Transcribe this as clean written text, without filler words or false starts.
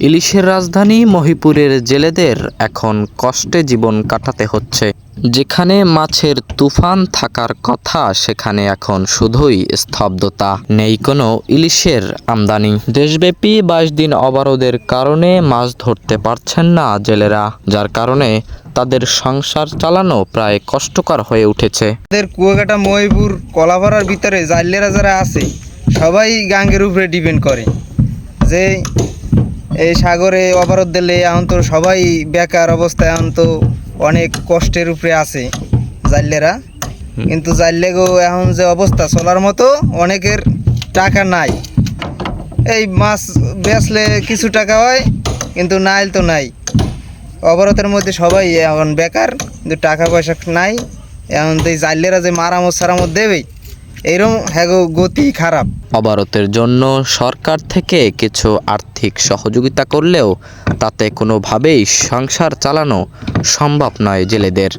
ইলিশের রাজধানী মহিপুরের জেলেদের এখন কষ্টে জীবন কাটাতে হচ্ছে। যেখানে মাছের তুফান থাকার কথা সেখানে এখন শুধুই স্তব্ধতা, নেই কোনো ইলিশের আমদানি। দেশব্যাপী 22 দিন অবরোধের কারণে মাছ ধরতে পারছেন না জেলেরা, যার কারণে তাদের সংসার চালানো প্রায় কষ্টকর হয়ে উঠেছে। কুয়াকাটা মহিপুর কলাপাড়ার ভিতরে জাইলেরা যারা আছে সবাই গাঙ্গের উপরে ডিপেন্ড করে। যে এই সাগরে অবরোধ দিলে এখন তো সবাই বেকার অবস্থায়, এখন তো অনেক কষ্টের উপরে আছে জাইলেরা। কিন্তু জাইলেগো এখন যে অবস্থা চলার মতো অনেকের টাকা নাই। এই মাছ বেচলে কিছু টাকা হয়, কিন্তু নাইল তো নাই। অবরোধের মধ্যে সবাই এখন বেকার, কিন্তু টাকা পয়সা নাই। এখন এই জাইলেরা যে মারামত সারামত দেবে, এইরকম হ্যাঁ গতি খারাপ। অবরোধের জন্য সরকার থেকে কিছু আর্থিক সহযোগিতা করলেও তাতে কোনোভাবেই সংসার চালানো সম্ভব নয় জেলেদের।